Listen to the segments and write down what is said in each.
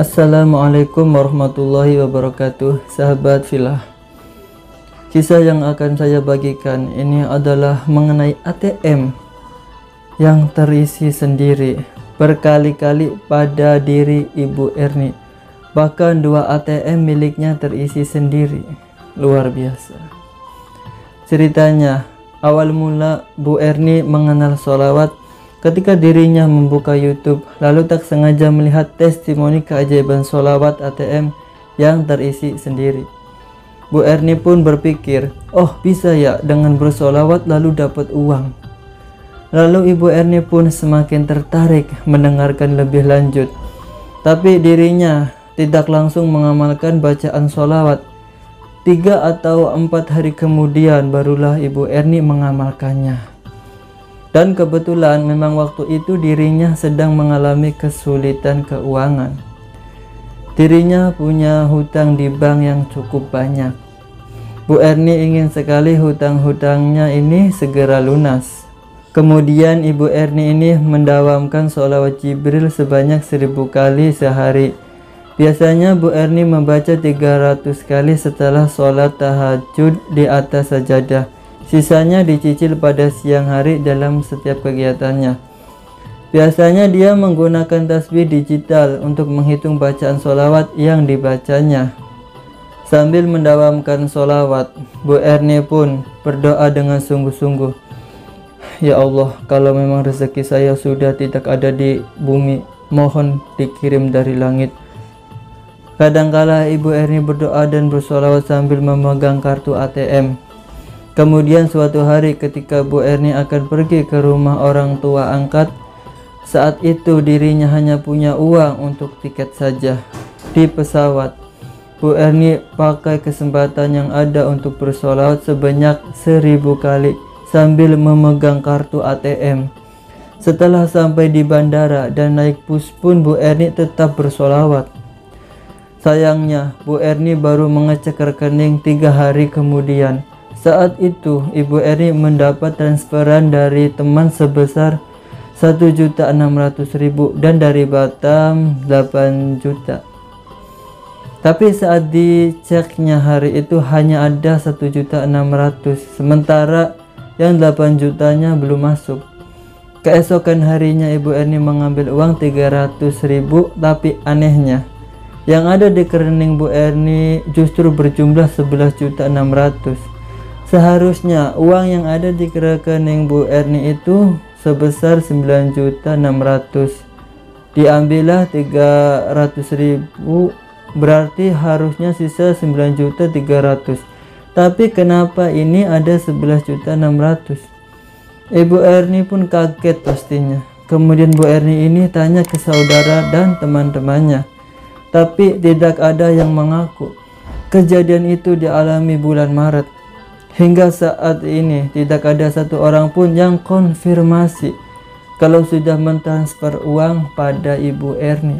Assalamualaikum warahmatullahi wabarakatuh, sahabat filah. Kisah yang akan saya bagikan ini adalah mengenai ATM yang terisi sendiri berkali-kali pada diri Ibu Erni. Bahkan 2 ATM miliknya terisi sendiri. Luar biasa. Ceritanya, awal mula Bu Erni mengenal sholawat ketika dirinya membuka YouTube, lalu tak sengaja melihat testimoni keajaiban sholawat ATM yang terisi sendiri. Bu Erni pun berpikir, oh bisa ya dengan bersolawat lalu dapat uang. Lalu Ibu Erni pun semakin tertarik mendengarkan lebih lanjut. Tapi dirinya tidak langsung mengamalkan bacaan sholawat. 3 atau 4 hari kemudian barulah Ibu Erni mengamalkannya. Dan kebetulan memang waktu itu dirinya sedang mengalami kesulitan keuangan. Dirinya punya hutang di bank yang cukup banyak. Bu Erni ingin sekali hutang-hutangnya ini segera lunas. Kemudian Ibu Erni ini mendawamkan sholawat Jibril sebanyak 1000 kali sehari. Biasanya Bu Erni membaca 300 kali setelah sholat tahajud di atas sajadah. Sisanya dicicil pada siang hari dalam setiap kegiatannya. Biasanya dia menggunakan tasbih digital untuk menghitung bacaan sholawat yang dibacanya. Sambil mendawamkan sholawat, Bu Erni pun berdoa dengan sungguh-sungguh. Ya Allah, kalau memang rezeki saya sudah tidak ada di bumi, mohon dikirim dari langit. Kadangkala Ibu Erni berdoa dan bersholawat sambil memegang kartu ATM. Kemudian suatu hari ketika Bu Erni akan pergi ke rumah orang tua angkat, saat itu dirinya hanya punya uang untuk tiket saja. Di pesawat, Bu Erni pakai kesempatan yang ada untuk bersolawat sebanyak 1000 kali sambil memegang kartu ATM. Setelah sampai di bandara dan naik bus pun Bu Erni tetap bersolawat. Sayangnya Bu Erni baru mengecek rekening 3 hari kemudian. Saat itu Ibu Erni mendapat transferan dari teman sebesar 1.600.000 dan dari Batam 8 juta. Tapi saat diceknya hari itu hanya ada 1.600.000, sementara yang 8 jutanya belum masuk. Keesokan harinya Ibu Erni mengambil uang 300.000, tapi anehnya yang ada di rekening Bu Erni justru berjumlah 11.600.000. Seharusnya uang yang ada di rekening Bu Erni itu sebesar 9.600.000. Diambillah 300.000, berarti harusnya sisa 9.300.000. Tapi kenapa ini ada 11.600.000? Ibu Erni pun kaget pastinya. Kemudian Bu Erni ini tanya ke saudara dan teman-temannya, tapi tidak ada yang mengaku. Kejadian itu dialami bulan Maret. Hingga saat ini tidak ada satu orang pun yang konfirmasi kalau sudah mentransfer uang pada Ibu Erni.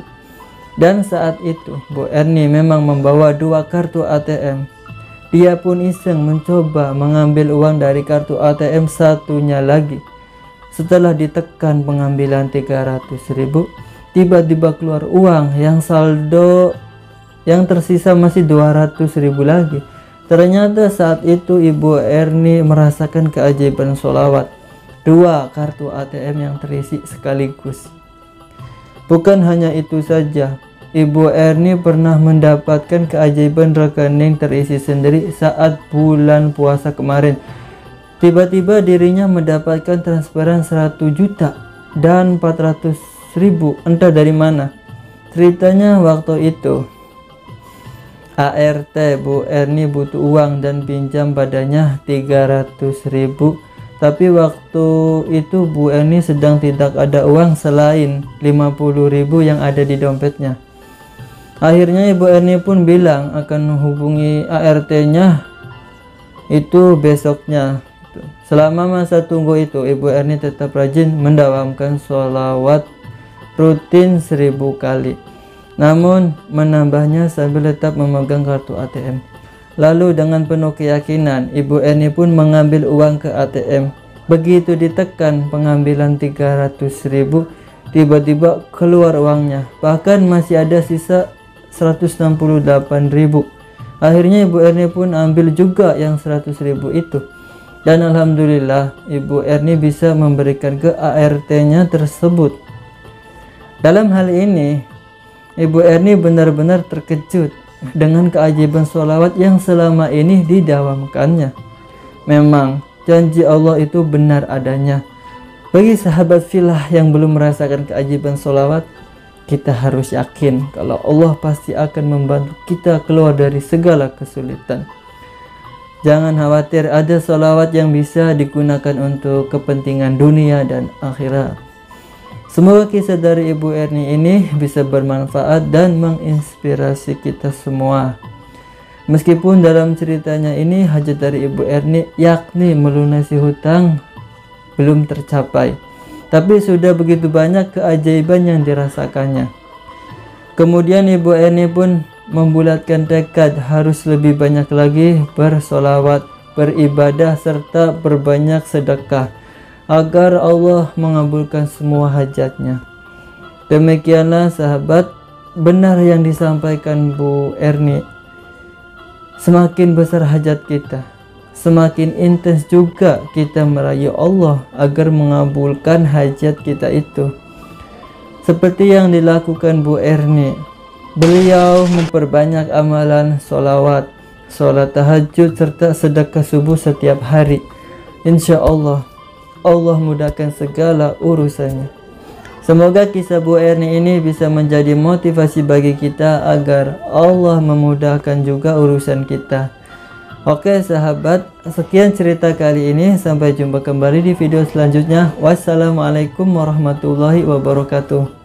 Dan saat itu Bu Erni memang membawa 2 kartu ATM. Dia pun iseng mencoba mengambil uang dari kartu ATM satunya lagi. Setelah ditekan pengambilan 300.000, tiba-tiba keluar uang yang saldo yang tersisa masih 200.000 lagi. Ternyata saat itu Ibu Erni merasakan keajaiban sholawat. 2 kartu ATM yang terisi sekaligus. Bukan hanya itu saja, Ibu Erni pernah mendapatkan keajaiban rekening terisi sendiri saat bulan puasa kemarin. Tiba-tiba dirinya mendapatkan transferan 100 juta dan 400.000, entah dari mana. Ceritanya waktu itu ART Bu Erni butuh uang dan pinjam padanya 300.000. Tapi waktu itu Bu Erni sedang tidak ada uang selain 50.000 yang ada di dompetnya. Akhirnya Ibu Erni pun bilang akan menghubungi ART-nya itu besoknya. Selama masa tunggu itu Ibu Erni tetap rajin mendawamkan sholawat rutin 1000 kali. Namun menambahnya sambil tetap memegang kartu ATM. Lalu dengan penuh keyakinan Ibu Erni pun mengambil uang ke ATM. Begitu ditekan pengambilan 300.000, tiba-tiba keluar uangnya, bahkan masih ada sisa 168.000. Akhirnya Ibu Erni pun ambil juga yang 100.000 itu. Dan alhamdulillah Ibu Erni bisa memberikan ke ART-nya tersebut. Dalam hal ini Ibu Erni benar-benar terkejut dengan keajaiban sholawat yang selama ini didawamkannya. Memang janji Allah itu benar adanya. Bagi sahabat filah yang belum merasakan keajaiban sholawat, kita harus yakin kalau Allah pasti akan membantu kita keluar dari segala kesulitan. Jangan khawatir, ada sholawat yang bisa digunakan untuk kepentingan dunia dan akhirat. Semoga kisah dari Ibu Erni ini bisa bermanfaat dan menginspirasi kita semua. Meskipun dalam ceritanya ini hajat dari Ibu Erni yakni melunasi hutang belum tercapai, tapi sudah begitu banyak keajaiban yang dirasakannya. Kemudian Ibu Erni pun membulatkan tekad harus lebih banyak lagi bersolawat, beribadah, serta berbanyak sedekah agar Allah mengabulkan semua hajatnya. Demikianlah sahabat, benar yang disampaikan Bu Erni. Semakin besar hajat kita, semakin intens juga kita merayu Allah agar mengabulkan hajat kita itu. Seperti yang dilakukan Bu Erni, beliau memperbanyak amalan sholawat, sholat tahajud, serta sedekah subuh setiap hari. Insya Allah, Allah mudahkan segala urusannya. Semoga kisah Bu Erni ini bisa menjadi motivasi bagi kita agar Allah memudahkan juga urusan kita. Oke sahabat, sekian cerita kali ini. Sampai jumpa kembali di video selanjutnya. Wassalamualaikum warahmatullahi wabarakatuh.